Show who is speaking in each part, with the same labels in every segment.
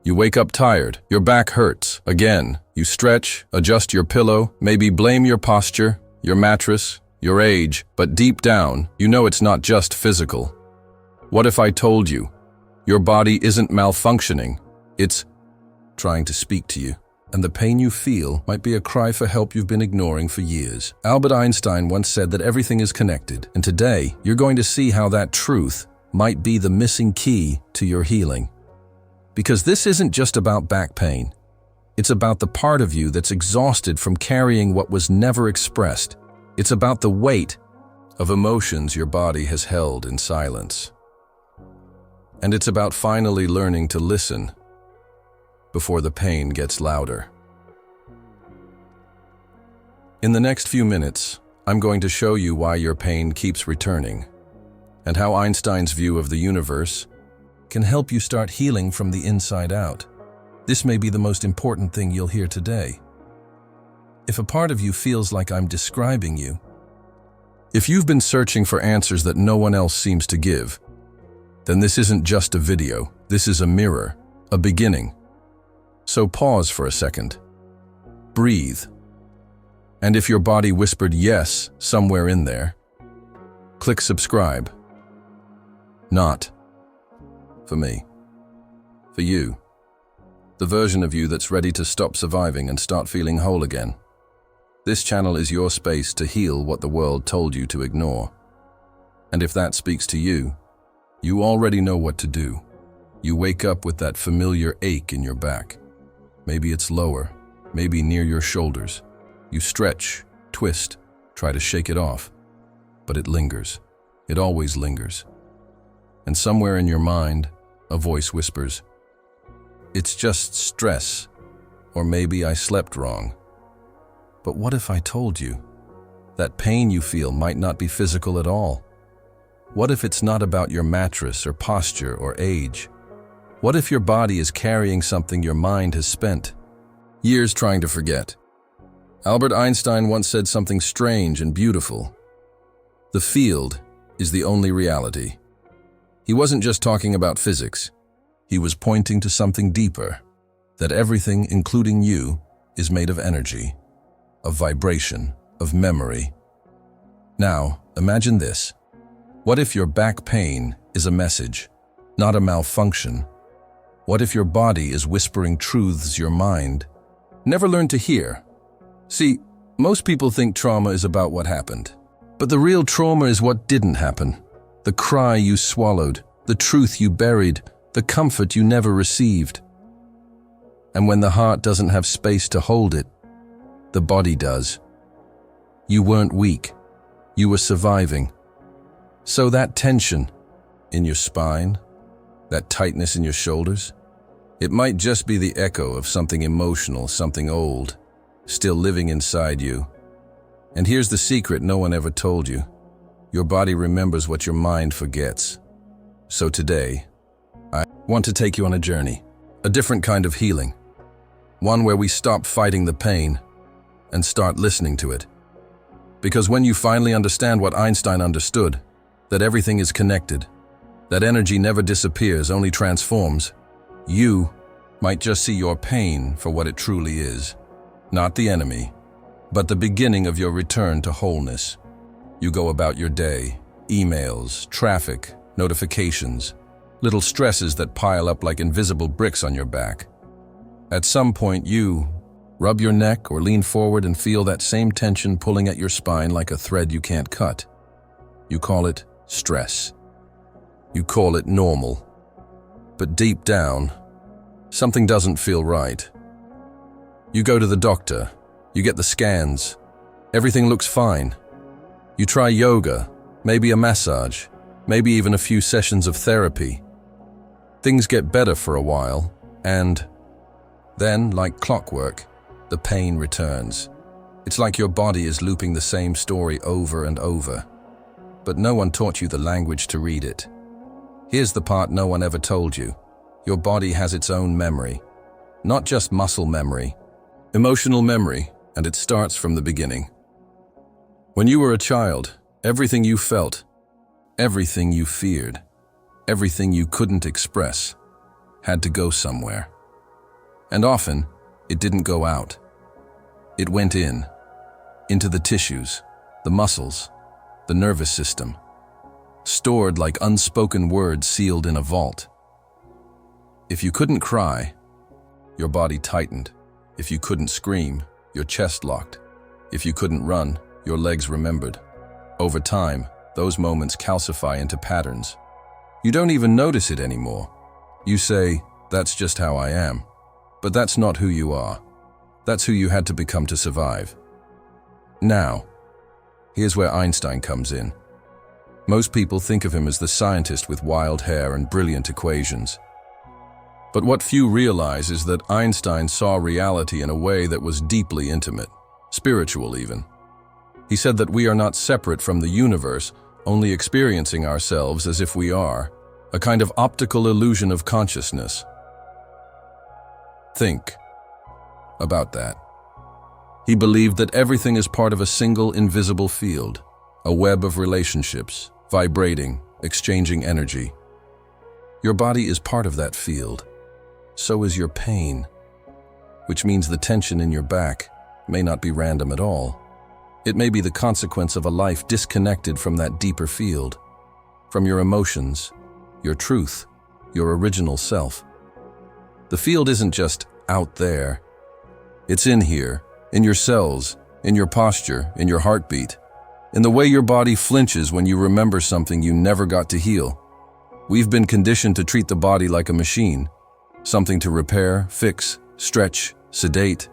Speaker 1: You wake up tired, your back hurts. Again, you stretch, adjust your pillow, maybe blame your posture, your mattress, your age, but deep down, you know it's not just physical. What if I told you, your body isn't malfunctioning, it's trying to speak to you, and the pain you feel might be a cry for help you've been ignoring for years. Albert Einstein once said that everything is connected, and today, you're going to see how that truth might be the missing key to your healing. Because this isn't just about back pain. It's about the part of you that's exhausted from carrying what was never expressed. It's about the weight of emotions your body has held in silence. And it's about finally learning to listen before the pain gets louder. In the next few minutes, I'm going to show you why your pain keeps returning, and how Einstein's view of the universe can help you start healing from the inside out. This may be the most important thing you'll hear today. If a part of you feels like I'm describing you, if you've been searching for answers that no one else seems to give, then this isn't just a video, this is a mirror, a beginning. So pause for a second. Breathe. And if your body whispered yes somewhere in there, click subscribe. Not for me. For you. The version of you that's ready to stop surviving and start feeling whole again. This channel is your space to heal what the world told you to ignore. And if that speaks to you, you already know what to do. You wake up with that familiar ache in your back. Maybe it's lower, maybe near your shoulders. You stretch, twist, try to shake it off, but it lingers. It always lingers. And somewhere in your mind, a voice whispers, "It's just stress, or maybe I slept wrong." But what if I told you that pain you feel might not be physical at all? What if it's not about your mattress or posture or age? What if your body is carrying something your mind has spent years trying to forget? Albert Einstein once said something strange and beautiful. The field is the only reality. He wasn't just talking about physics. He was pointing to something deeper, that everything, including you, is made of energy, of vibration, of memory. Now, imagine this. What if your back pain is a message, not a malfunction? What if your body is whispering truths your mind never learned to hear? See, most people think trauma is about what happened. But the real trauma is what didn't happen. The cry you swallowed, the truth you buried, the comfort you never received. And when the heart doesn't have space to hold it, the body does. You weren't weak. You were surviving. So that tension in your spine, that tightness in your shoulders, it might just be the echo of something emotional, something old, still living inside you. And here's the secret no one ever told you. Your body remembers what your mind forgets. So today, I want to take you on a journey, a different kind of healing. One where we stop fighting the pain and start listening to it. Because when you finally understand what Einstein understood, that everything is connected, that energy never disappears, only transforms, you might just see your pain for what it truly is. Not the enemy, but the beginning of your return to wholeness. You go about your day, emails, traffic, notifications, little stresses that pile up like invisible bricks on your back. At some point you rub your neck or lean forward and feel that same tension pulling at your spine like a thread you can't cut. You call it stress. You call it normal. But deep down, something doesn't feel right. You go to the doctor, you get the scans, everything looks fine. You try yoga, maybe a massage, maybe even a few sessions of therapy. Things get better for a while, and then, like clockwork, the pain returns. It's like your body is looping the same story over and over. But no one taught you the language to read it. Here's the part no one ever told you. Your body has its own memory. Not just muscle memory, emotional memory, and it starts from the beginning. When you were a child, everything you felt, everything you feared, everything you couldn't express, had to go somewhere. And often, it didn't go out. It went in, into the tissues, the muscles, the nervous system, stored like unspoken words sealed in a vault. If you couldn't cry, your body tightened. If you couldn't scream, your chest locked. If you couldn't run, your legs remembered. Over time, those moments calcify into patterns. You don't even notice it anymore. You say, "That's just how I am." But that's not who you are. That's who you had to become to survive. Now, here's where Einstein comes in. Most people think of him as the scientist with wild hair and brilliant equations. But what few realize is that Einstein saw reality in a way that was deeply intimate, spiritual even. He said that we are not separate from the universe, only experiencing ourselves as if we are, a kind of optical illusion of consciousness. Think about that. He believed that everything is part of a single invisible field, a web of relationships, vibrating, exchanging energy. Your body is part of that field. So is your pain, which means the tension in your back may not be random at all. It may be the consequence of a life disconnected from that deeper field, from your emotions, your truth, your original self. The field isn't just out there. It's in here, in your cells, in your posture, in your heartbeat, in the way your body flinches when you remember something you never got to heal. We've been conditioned to treat the body like a machine, something to repair, fix, stretch, sedate.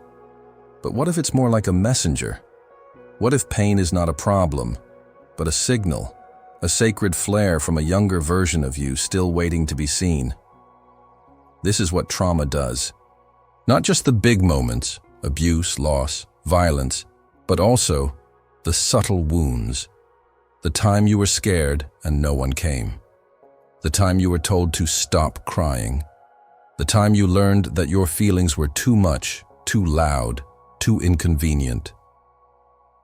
Speaker 1: But what if it's more like a messenger? What if pain is not a problem, but a signal, a sacred flare from a younger version of you still waiting to be seen? This is what trauma does. Not just the big moments, abuse, loss, violence, but also the subtle wounds. The time you were scared and no one came. The time you were told to stop crying. The time you learned that your feelings were too much, too loud, too inconvenient.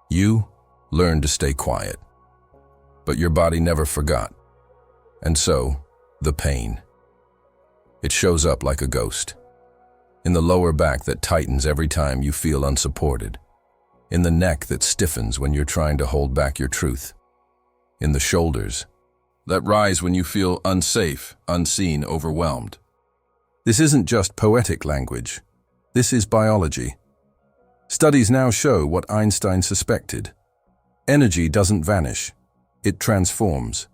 Speaker 1: You learned to stay quiet. But your body never forgot. And so, the pain. It shows up like a ghost. In the lower back that tightens every time you feel unsupported. In the neck that stiffens when you're trying to hold back your truth. In the shoulders that rise when you feel unsafe, unseen, overwhelmed. This isn't just poetic language. This is biology. Studies now show what Einstein suspected. Energy doesn't vanish. It transforms.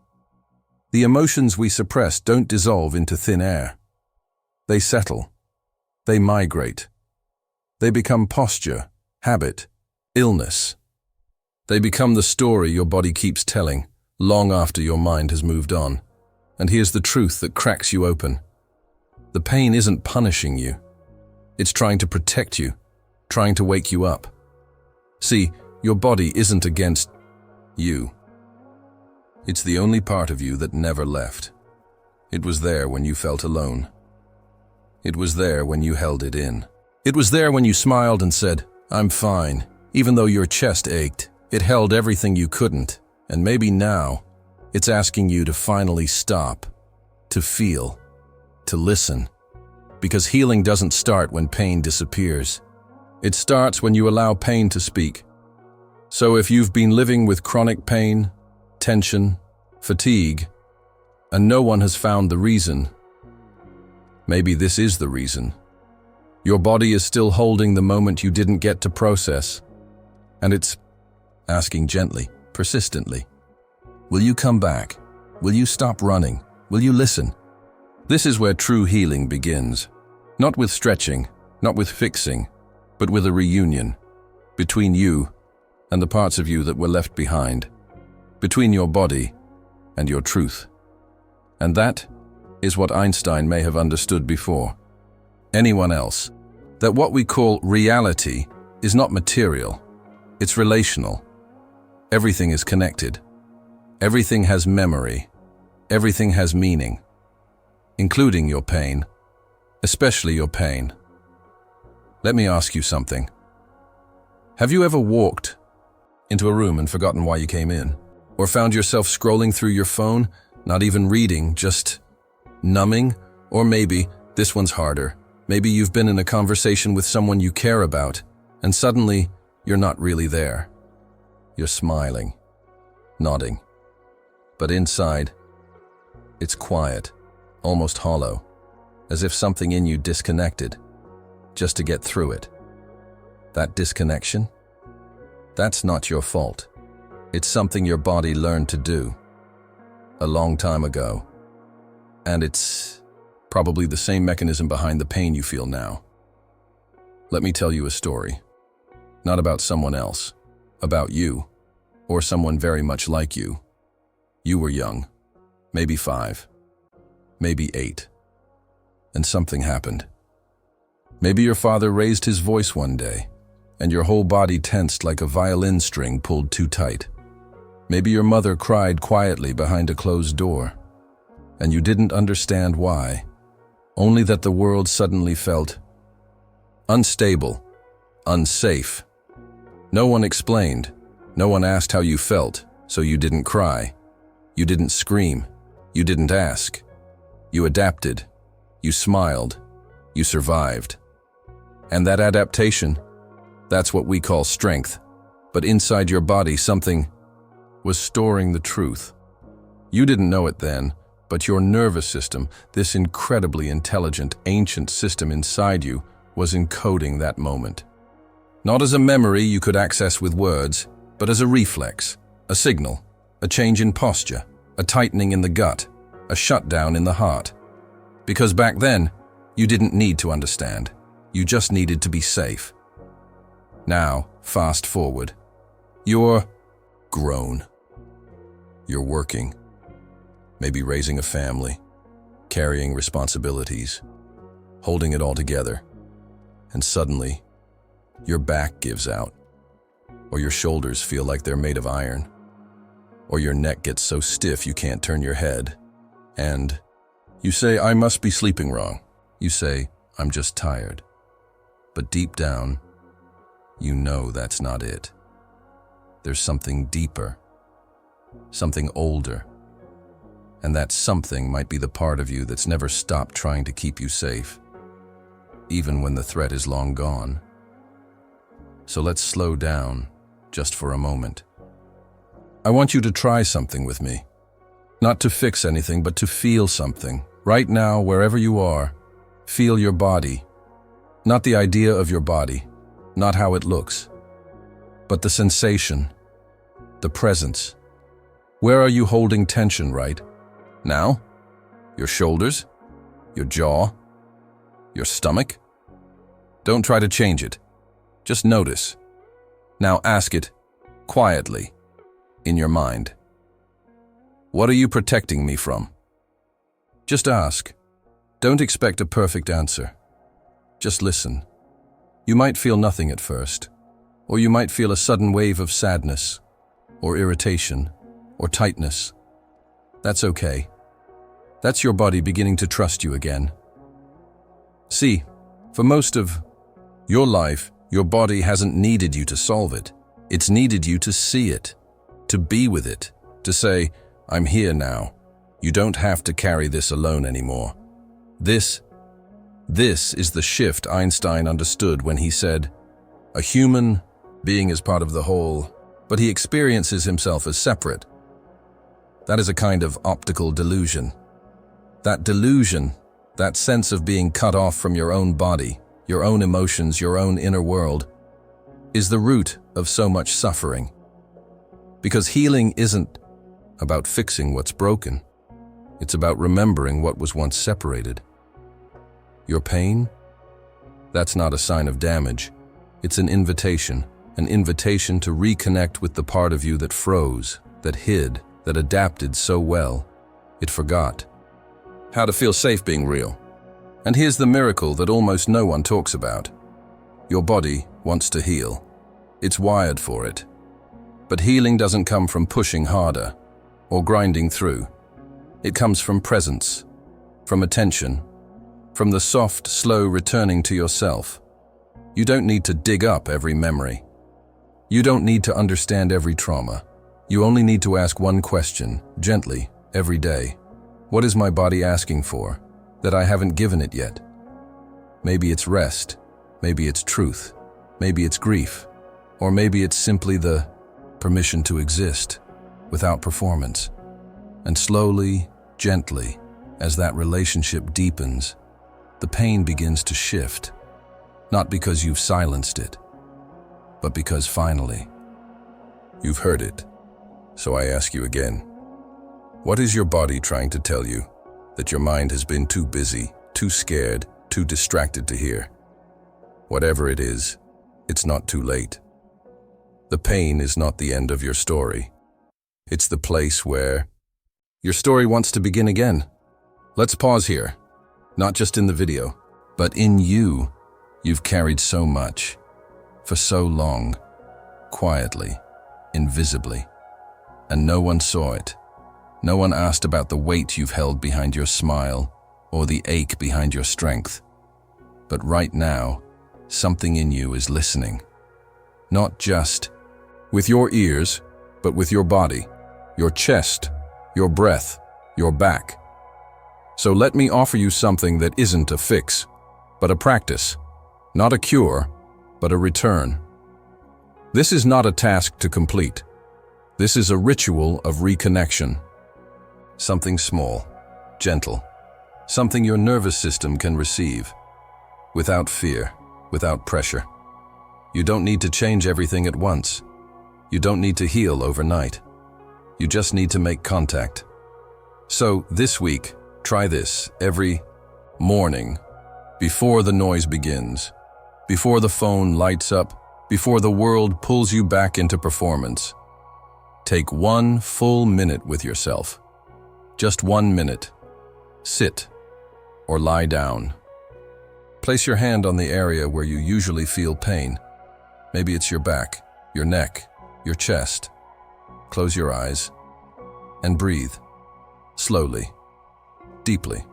Speaker 1: The emotions we suppress don't dissolve into thin air. They settle. They migrate. They become posture, habit, illness. They become the story your body keeps telling, long after your mind has moved on. And here's the truth that cracks you open. The pain isn't punishing you. It's trying to protect you, trying to wake you up. See, your body isn't against you. It's the only part of you that never left. It was there when you felt alone. It was there when you held it in. It was there when you smiled and said, "I'm fine." Even though your chest ached, it held everything you couldn't. And maybe now, it's asking you to finally stop, to feel, to listen. Because healing doesn't start when pain disappears. It starts when you allow pain to speak. So if you've been living with chronic pain, tension, fatigue, and no one has found the reason, maybe this is the reason. Your body is still holding the moment you didn't get to process, and it's asking gently, persistently, will you come back? Will you stop running? Will you listen? This is where true healing begins. Not with stretching, not with fixing, but with a reunion between you and the parts of you that were left behind, between your body and your truth. And that is what Einstein may have understood before anyone else, that what we call reality is not material, it's relational. Everything is connected. Everything has memory. Everything has meaning, including your pain, especially your pain. Let me ask you something. Have you ever walked into a room and forgotten why you came in? Or found yourself scrolling through your phone, not even reading, just numbing? Or maybe, this one's harder, Maybe you've been in a conversation with someone you care about, and suddenly you're not really there. You're smiling, nodding. But inside, it's quiet, almost hollow, as if something in you disconnected, just to get through it. That disconnection? That's not your fault. It's something your body learned to do a long time ago. And it's probably the same mechanism behind the pain you feel now. Let me tell you a story. Not about someone else, about you, or someone very much like you. You were young, maybe 5, maybe 8, and something happened. Maybe your father raised his voice one day, and your whole body tensed like a violin string pulled too tight. Maybe your mother cried quietly behind a closed door, and you didn't understand why, only that the world suddenly felt unstable, unsafe. No one explained, no one asked how you felt, so you didn't cry. You didn't scream, you didn't ask. You adapted, you smiled, you survived. And that adaptation, that's what we call strength. But inside your body, something was storing the truth. You didn't know it then, but your nervous system, this incredibly intelligent, ancient system inside you, was encoding that moment. Not as a memory you could access with words, but as a reflex, a signal, a change in posture, a tightening in the gut, a shutdown in the heart. Because back then, you didn't need to understand. You just needed to be safe. Now, fast forward. You're grown. You're working, maybe raising a family, carrying responsibilities, holding it all together. And suddenly, your back gives out, or your shoulders feel like they're made of iron, or your neck gets so stiff you can't turn your head, and you say, "I must be sleeping wrong." You say, "I'm just tired." But deep down, you know that's not it. There's something deeper, something older, and that something might be the part of you that's never stopped trying to keep you safe, even when the threat is long gone. So let's slow down, just for a moment. I want you to try something with me. Not to fix anything, but to feel something. Right now, wherever you are, feel your body. Not the idea of your body, not how it looks, but the sensation, the presence. Where are you holding tension right now? Your shoulders? Your jaw? Your stomach? Don't try to change it. Just notice. Now ask it, quietly, in your mind. What are you protecting me from? Just ask. Don't expect a perfect answer. Just listen. You might feel nothing at first, or you might feel a sudden wave of sadness, or irritation, or tightness. That's okay. That's your body beginning to trust you again. See, for most of your life, your body hasn't needed you to solve it. It's needed you to see it, to be with it, to say, "I'm here now. You don't have to carry this alone anymore." This is the shift Einstein understood when he said, "A human being is part of the whole, but he experiences himself as separate." That is a kind of optical delusion. That delusion, that sense of being cut off from your own body, your own emotions, your own inner world, is the root of so much suffering. Because healing isn't about fixing what's broken. It's about remembering what was once separated. Your pain? That's not a sign of damage. It's an invitation to reconnect with the part of you that froze, that hid, that adapted so well, it forgot how to feel safe being real. And here's the miracle that almost no one talks about. Your body wants to heal. It's wired for it. But healing doesn't come from pushing harder or grinding through. It comes from presence, from attention, from the soft, slow returning to yourself. You don't need to dig up every memory. You don't need to understand every trauma. You only need to ask one question, gently, every day. What is my body asking for, that I haven't given it yet? Maybe it's rest, maybe it's truth, maybe it's grief, or maybe it's simply the permission to exist without performance. And slowly, gently, as that relationship deepens, the pain begins to shift, not because you've silenced it, but because finally, you've heard it. So I ask you again, what is your body trying to tell you that your mind has been too busy, too scared, too distracted to hear? Whatever it is, it's not too late. The pain is not the end of your story. It's the place where your story wants to begin again. Let's pause here, not just in the video, but in you. You've carried so much, for so long, quietly, invisibly, and no one saw it. No one asked about the weight you've held behind your smile or the ache behind your strength. But right now, something in you is listening. Not just with your ears, but with your body, your chest, your breath, your back. So let me offer you something that isn't a fix, but a practice. Not a cure, but a return. This is not a task to complete. This is a ritual of reconnection. Something small, gentle, something your nervous system can receive, without fear, without pressure. You don't need to change everything at once. You don't need to heal overnight. You just need to make contact. So this week, try this every morning, before the noise begins, before the phone lights up, before the world pulls you back into performance. Take 1 full minute with yourself. Just 1 minute. Sit or lie down. Place your hand on the area where you usually feel pain. Maybe it's your back, your neck, your chest. Close your eyes and breathe. Slowly, deeply,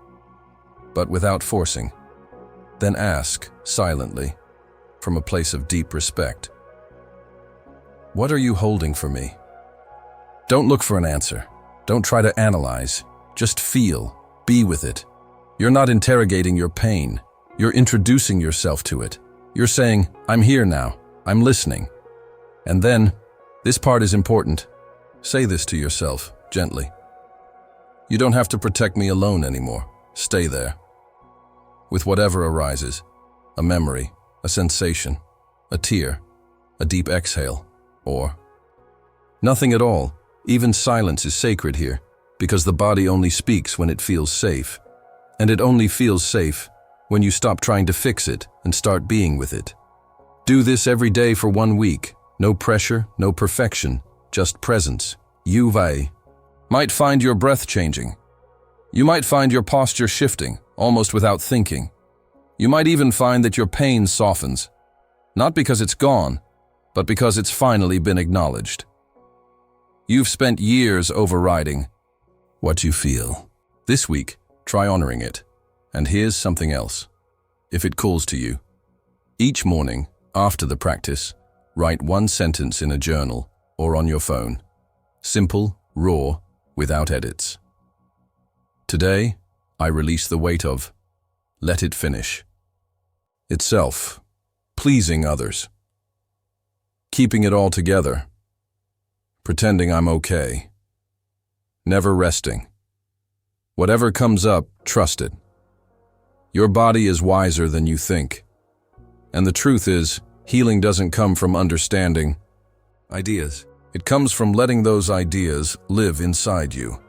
Speaker 1: but without forcing. Then ask, silently, from a place of deep respect, what are you holding for me? Don't look for an answer. Don't try to analyze. Just feel. Be with it. You're not interrogating your pain. You're introducing yourself to it. You're saying, I'm here now. I'm listening. And then, this part is important. Say this to yourself, gently. You don't have to protect me alone anymore. Stay there. With whatever arises, a memory, a sensation, a tear, a deep exhale, or nothing at all. Even silence is sacred here, because the body only speaks when it feels safe. And it only feels safe when you stop trying to fix it and start being with it. Do this every day for 1 week. No pressure, no perfection, just presence. You might find your breath changing. You might find your posture shifting, almost without thinking. You might even find that your pain softens, not because it's gone, but because it's finally been acknowledged. You've spent years overriding what you feel. This week, try honoring it. And here's something else. If it calls to you, each morning, after the practice, write 1 sentence in a journal or on your phone. Simple, raw, without edits. Today, I release the weight of let it finish. Itself, pleasing others. Keeping it all together. Pretending I'm okay. Never resting. Whatever comes up, trust it. Your body is wiser than you think. And the truth is, healing doesn't come from understanding ideas. It comes from letting those ideas live inside you.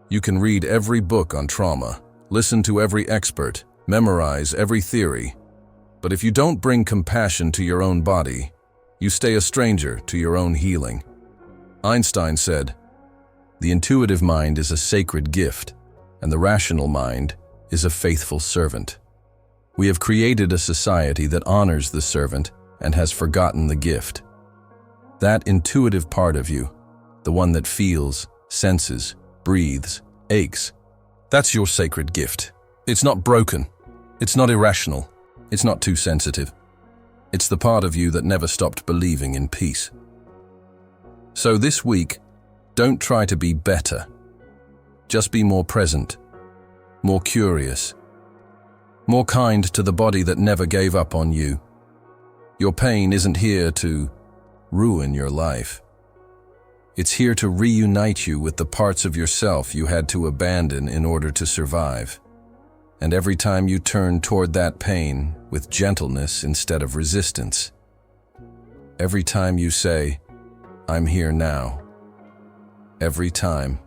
Speaker 1: You can read every book on trauma, listen to every expert, memorize every theory. But if you don't bring compassion to your own body, you stay a stranger to your own healing. Einstein said, "The intuitive mind is a sacred gift, and the rational mind is a faithful servant." We have created a society that honors the servant and has forgotten the gift. That intuitive part of you, the one that feels, senses, breathes, aches, that's your sacred gift. It's not broken. It's not irrational. It's not too sensitive. It's the part of you that never stopped believing in peace. So this week, don't try to be better. Just be more present, more curious, more kind to the body that never gave up on you. Your pain isn't here to ruin your life. It's here to reunite you with the parts of yourself you had to abandon in order to survive. And every time you turn toward that pain with gentleness instead of resistance, every time you say, "I'm here now," every time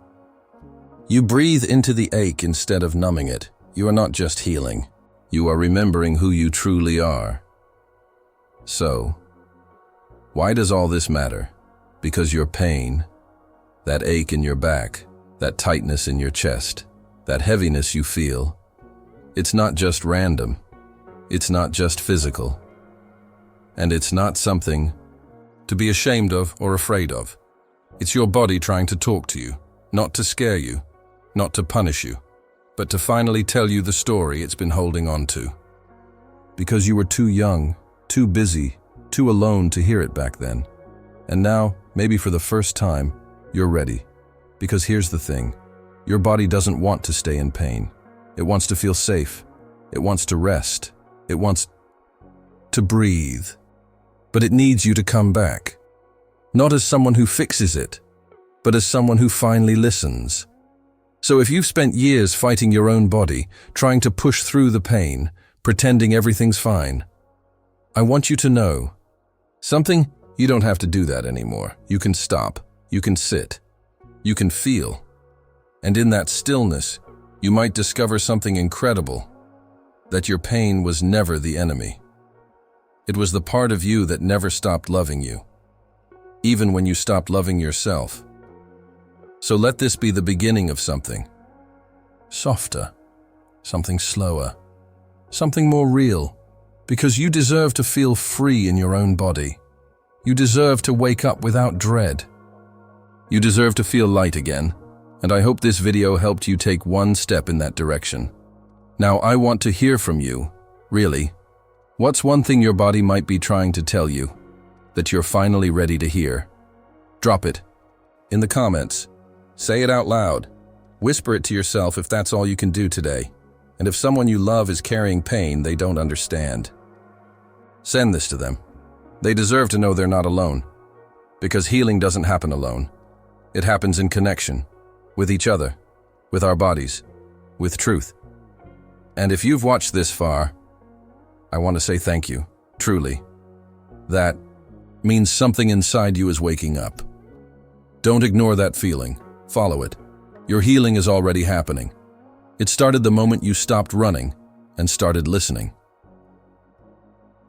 Speaker 1: you breathe into the ache instead of numbing it, you are not just healing, you are remembering who you truly are. So, why does all this matter? Because your pain, that ache in your back, that tightness in your chest, that heaviness you feel, it's not just random, it's not just physical, and it's not something to be ashamed of or afraid of. It's your body trying to talk to you, not to scare you, not to punish you, but to finally tell you the story it's been holding on to. Because you were too young, too busy, too alone to hear it back then. And now, maybe for the first time, you're ready. Because here's the thing, your body doesn't want to stay in pain. It wants to feel safe. It wants to rest. It wants to breathe. But it needs you to come back. Not as someone who fixes it, but as someone who finally listens. So if you've spent years fighting your own body, trying to push through the pain, pretending everything's fine, I want you to know something. You don't have to do that anymore. You can stop. You can sit. You can feel. And in that stillness, you might discover something incredible, that your pain was never the enemy. It was the part of you that never stopped loving you, even when you stopped loving yourself. So let this be the beginning of something softer, something slower, something more real, because you deserve to feel free in your own body. You deserve to wake up without dread. You deserve to feel light again, and I hope this video helped you take one step in that direction. Now I want to hear from you, really. What's one thing your body might be trying to tell you that you're finally ready to hear? Drop it in the comments. Say it out loud. Whisper it to yourself if that's all you can do today. And if someone you love is carrying pain they don't understand, send this to them. They deserve to know they're not alone. Because healing doesn't happen alone. It happens in connection, with each other, with our bodies, with truth. And if you've watched this far, I want to say thank you, truly. That means something inside you is waking up. Don't ignore that feeling. Follow it. Your healing is already happening. It started the moment you stopped running and started listening.